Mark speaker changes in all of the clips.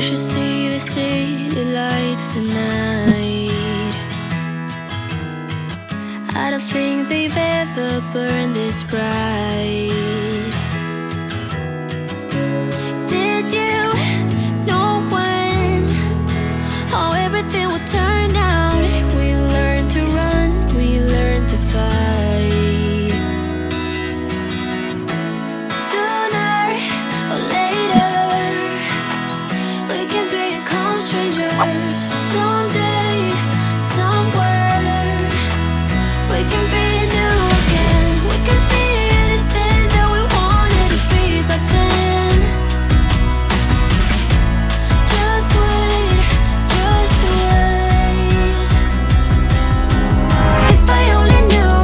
Speaker 1: should see the city lights tonight. I don't think they've ever burned this bright. Did you know when how everything would turn out? We learned to run, we learned to fight. Sooner or later, we can become strangers. Someday, somewhere, we can be new again. We can be anything that we wanted to be back then. Just wait, just wait. If I only knew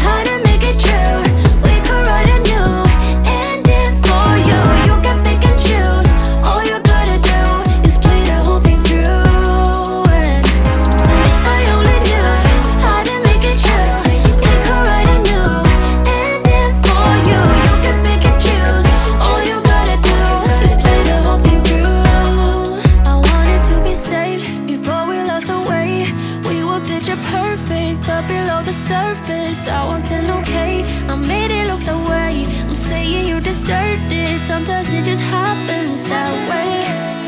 Speaker 1: how to make it true, we could write a new ending for you. You can pick and choose. All you gotta do is play the whole thing through. And if I only knew how to make it true, we could write a new ending for you. You can pick and choose. All you gotta do is play the whole thing through. I wanted to be saved before we lost our way. We were picture perfect, but below the surface I wasn't okay. I made it look that way. I'm saying you deserved it. Sometimes it just happens that way.